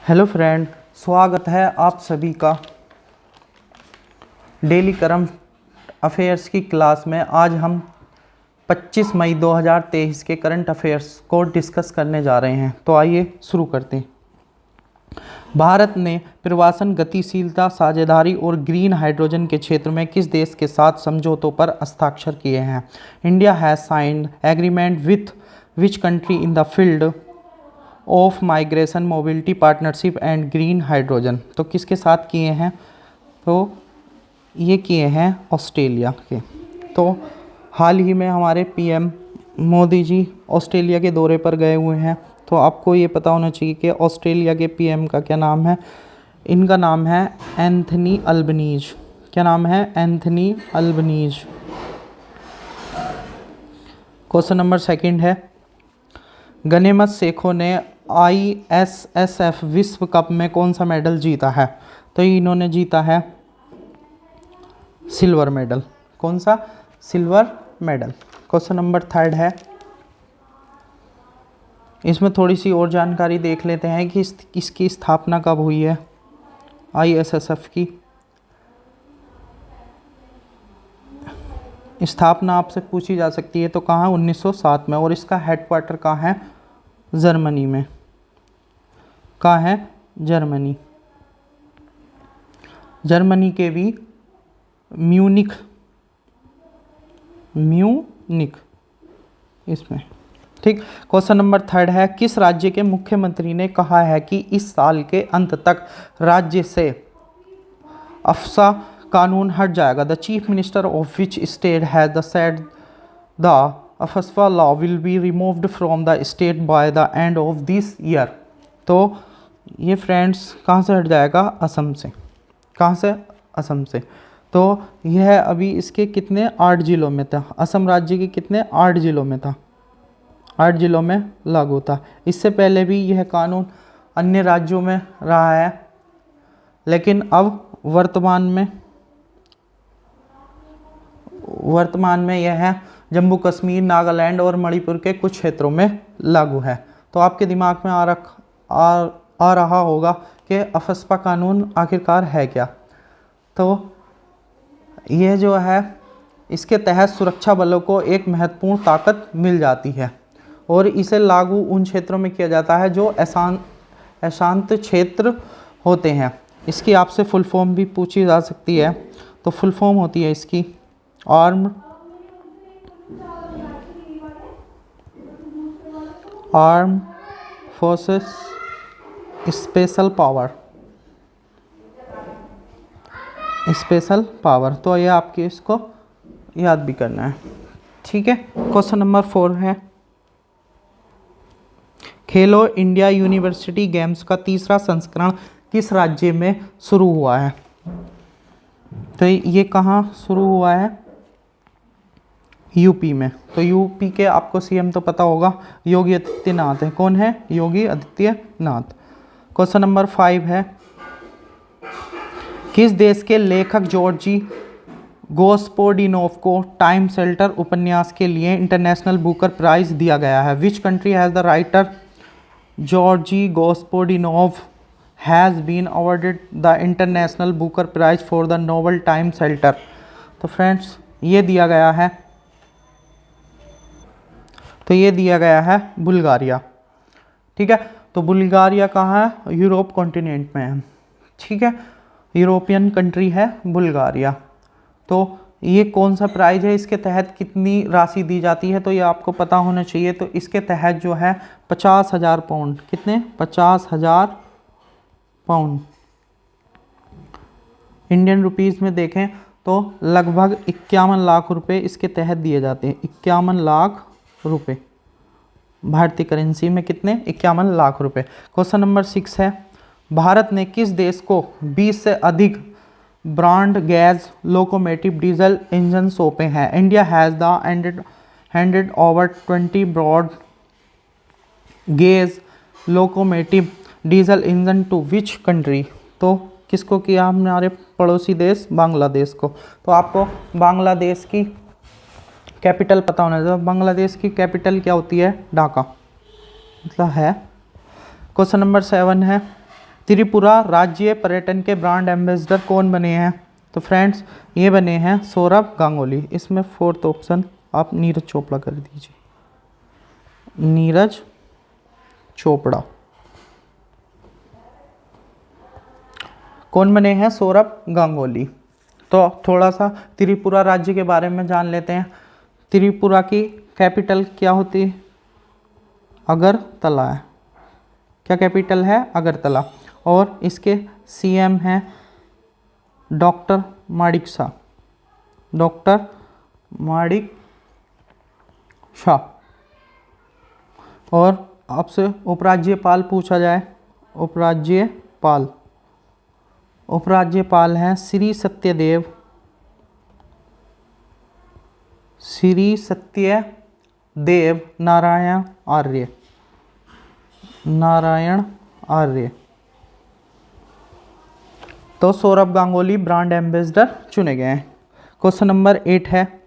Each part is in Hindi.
हेलो फ्रेंड, स्वागत है आप सभी का डेली करंट अफेयर्स की क्लास में। आज हम 25 मई 2023 के करंट अफेयर्स को डिस्कस करने जा रहे हैं। तो आइए शुरू करते हैं। भारत ने प्रवासन, गतिशीलता, साझेदारी और ग्रीन हाइड्रोजन के क्षेत्र में किस देश के साथ समझौतों पर हस्ताक्षर किए हैं? India has signed agreement with which country in the field of migration, mobility, partnership and green hydrogen. तो किसके साथ किए हैं? तो ये किए हैं ऑस्ट्रेलिया के। तो हाल ही में हमारे पीएम मोदी जी ऑस्ट्रेलिया के दौरे पर गए हुए हैं। तो आपको ये पता होना चाहिए कि ऑस्ट्रेलिया के पीएम का क्या नाम है। इनका नाम है एंथनी अल्बनीज। क्या नाम है? Anthony Albanese. Question number second है, गनेमत सेखों ने ISSF विश्व कप में कौन सा मेडल जीता है? तो इन्होंने जीता है सिल्वर मेडल। कौन सा? Silver medal. Question number third है, इसमें थोड़ी सी और जानकारी देख लेते हैं कि इसकी स्थापना कब हुई है ISSF की। स्थापना आपसे पूछी जा सकती है, तो कहाँ? 1907 में। और इसका हेडक्वार्टर कहाँ है? जर्मनी में। कहाँ है? जर्मनी। जर्मनी के भी म्यूनिख इसमें। ठीक। क्वेश्चन नंबर थर्ड है, किस राज्य के मुख्यमंत्री ने कहा है कि इस साल के अंत तक राज्य से अफसा कानून हट जाएगा? The chief minister of which state has said the AFSPA law will be removed from the state by the end of this year. तो ये फ्रेंड्स कहाँ से हट जाएगा? असम से। कहाँ से? असम से। तो यह अभी इसके कितने 8 जिलों में था। असम राज्य के कितने? 8 जिलों में था। 8 जिलों में लागू था। इससे पहले भी यह कानून अन्य राज्यों में रहा है, लेकिन अब वर्तमान में यह जम्मू कश्मीर, नागालैंड और मणिपुर के कुछ क्षेत्रों में लागू है। तो आपके दिमाग में आ रहा होगा कि अफस्पा कानून आखिरकार है क्या। तो यह जो है, इसके तहत सुरक्षा बलों को एक महत्वपूर्ण ताकत मिल जाती है और इसे लागू उन क्षेत्रों में किया जाता है जो अशांत क्षेत्र होते हैं। इसकी आपसे फुल फॉर्म भी पूछी जा सकती है। तो फुल फॉर्म होती है इसकी आर्म्ड फोर्सेस स्पेशल पावर। तो ये आपके इसको याद भी करना है। ठीक है। क्वेश्चन नंबर 4 है, खेलो इंडिया यूनिवर्सिटी गेम्स का तीसरा संस्करण किस राज्य में शुरू हुआ है? तो ये कहाँ शुरू हुआ है? यूपी में। तो यूपी के आपको सीएम तो पता होगा, योगी आदित्यनाथ है। कौन है? योगी आदित्यनाथ। क्वेश्चन नंबर 5 है, किस देश के लेखक जॉर्जी गोस्पोडिनोव को टाइम शेल्टर उपन्यास के लिए इंटरनेशनल बुकर प्राइज दिया गया है? Which country has the writer Georgi Gospodinov has been awarded the International Booker Prize for the novel Time Shelter? तो फ्रेंड्स ये दिया गया है बुल्गारिया। ठीक है। तो बुल्गारिया कहाँ है? यूरोप कॉन्टिनेंट में है। ठीक है। यूरोपियन कंट्री है बुल्गारिया। तो ये कौन सा प्राइज है? इसके तहत कितनी राशि दी जाती है? तो ये आपको पता होना चाहिए। तो इसके तहत जो है 50,000 पाउंड। कितने? 50,000 पाउंड। इंडियन रुपीस में देखें तो लगभग 51 लाख रुपए इसके तहत दिए जाते हैं। 51 लाख रुपए भारतीय करेंसी में कितने? 51 लाख रुपए। क्वेश्चन नंबर 6 है, भारत ने किस देश को 20 से अधिक broad gauge locomotive diesel engine सौंपे हैं? India has the handed over 20 broad gauge locomotive diesel engine to which country? तो किसको किया? हमारे पड़ोसी देश बांग्लादेश को। तो आपको बांग्लादेश की कैपिटल पता होना चाहिए। बांग्लादेश की कैपिटल क्या होती है? ढाका मतलब है। क्वेश्चन नंबर 7 है, त्रिपुरा राज्य पर्यटन के ब्रांड एम्बेसडर कौन बने हैं? तो फ्रेंड्स ये बने हैं सौरभ गांगुली। इसमें फोर्थ ऑप्शन आप नीरज चोपड़ा कर दीजिए, नीरज चोपड़ा। कौन बने हैं? सौरभ गांगुली। तो थोड़ा सा त्रिपुरा राज्य के बारे में जान लेते हैं। त्रिपुरा की कैपिटल क्या होती है? अगरतला है। क्या कैपिटल है? अगरतला। और इसके सीएम हैं डॉक्टर माणिक शाह, डॉक्टर माणिक शाह। और आपसे उपराज्यपाल पूछा जाए, उपराज्यपाल, उपराज्यपाल हैं श्री सत्यदेव, श्री सत्यदेव नारायण आर्य, नारायण आर्य। तो सौरभ गांगुली ब्रांड एम्बेसडर चुने गए हैं। क्वेश्चन नंबर 8 है,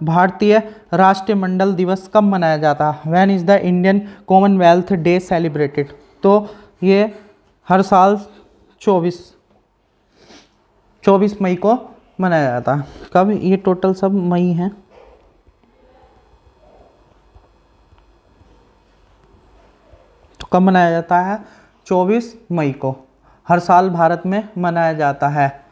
भारतीय राष्ट्रमंडल दिवस कब मनाया जाता है? When is the Indian Commonwealth day celebrated? तो ये हर साल 24 मई को मनाया जाता है। कब? ये टोटल सब मई हैं। तो कब मनाया जाता है? 24 मई को हर साल भारत में मनाया जाता है।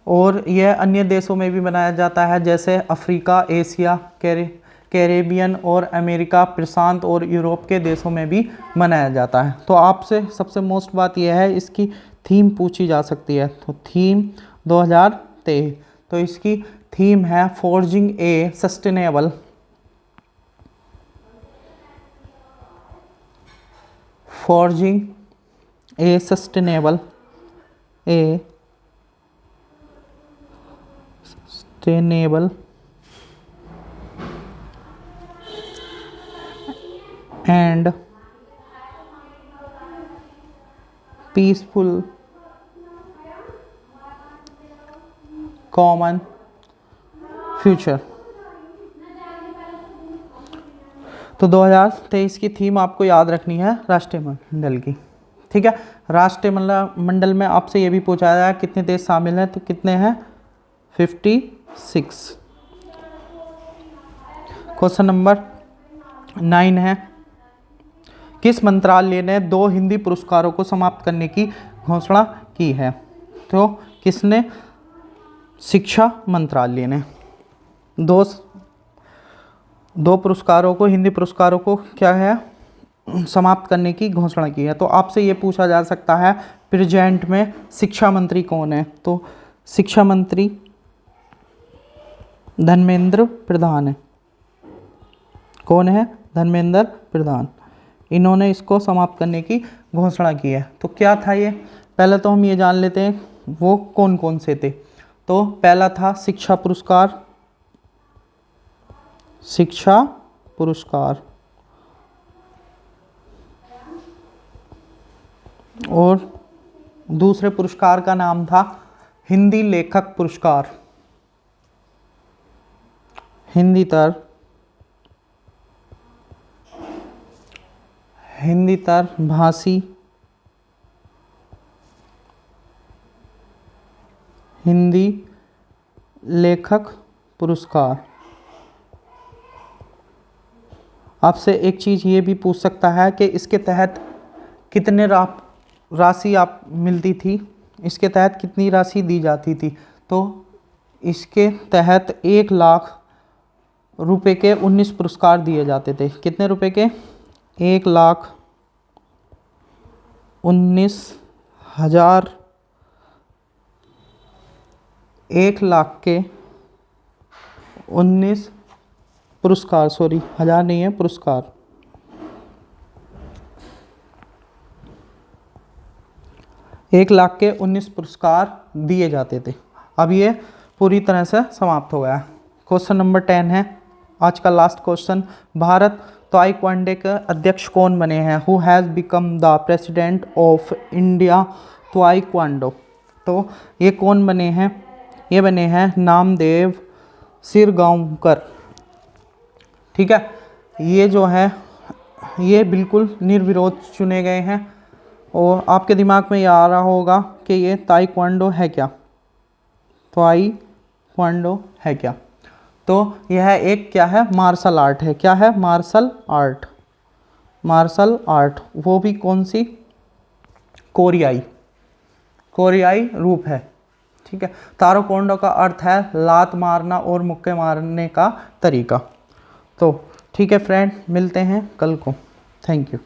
और यह अन्य देशों में भी मनाया जाता है, जैसे अफ्रीका, एशिया, कैरेबियन और अमेरिका, प्रशांत और यूरोप के देशों में भी मनाया जाता है। तो आपसे सबसे मोस्ट बात यह है, इसकी थीम पूछी जा सकती है। तो थीम 2023, तो इसकी थीम है forging A sustainable, forging a sustainable and peaceful common future। तो 2023 की थीम आपको याद रखनी है राष्ट्रमंडल की, ठीक है। राष्ट्रमंडल में आपसे ये भी पूछा जाए कितने देश शामिल हैं, तो कितने हैं? 56। क्वेश्चन नंबर 9 है, किस मंत्रालय ने 2 हिंदी पुरस्कारों को समाप्त करने की घोषणा की है? तो किसने? शिक्षा मंत्रालय ने दो पुरस्कारों को, हिंदी पुरस्कारों को क्या है, समाप्त करने की घोषणा की है। तो आपसे ये पूछा जा सकता है प्रेजेंट में शिक्षा मंत्री कौन है? तो शिक्षा मंत्री धर्मेंद्र प्रधान है। कौन है? धर्मेंद्र प्रधान। इन्होंने इसको समाप्त करने की घोषणा की है। तो क्या था ये? पहले तो हम ये जान लेते हैं वो कौन कौन से थे। तो पहला था शिक्षा पुरस्कार, शिक्षा पुरस्कार, और दूसरे पुरस्कार का नाम था हिंदी लेखक पुरस्कार, हिंदीतर भाषी हिंदी लेखक पुरस्कार। आपसे एक चीज़ ये भी पूछ सकता है कि इसके तहत कितने राशि आप मिलती थी, इसके तहत कितनी राशि दी जाती थी? तो इसके तहत 1 लाख रुपए के 19 पुरस्कार दिए जाते थे। कितने रुपए के? 1,19,000, 1 लाख के 19 पुरस्कार, सॉरी 1000 नहीं है, पुरस्कार। एक लाख के 19 पुरस्कार दिए जाते थे। अब ये पूरी तरह से समाप्त हो गया। क्वेश्चन नंबर 10 है, आज का लास्ट क्वेश्चन। भारत ताइक्वांडो के अध्यक्ष कौन बने हैं? Who has become the president of India taekwondo? तो ये कौन बने हैं? ये बने हैं नामदेव सिरगांवकर, ठीक है। ये जो है ये बिल्कुल निर्विरोध चुने गए हैं और आपके दिमाग में ये आ रहा होगा कि ये ताइक्वांडो है क्या, ताइक्वांडो है क्या। तो यह एक क्या है, मार्शल आर्ट है। क्या है, मार्शल आर्ट। मार्शल आर्ट, वो भी कौन सी, कोरियाई, कोरियाई रूप है। ठीक है। ताइक्वांडो का अर्थ है लात मारना और मुक्के मारने का तरीका। तो ठीक है फ्रेंड, मिलते हैं कल को। Thank you.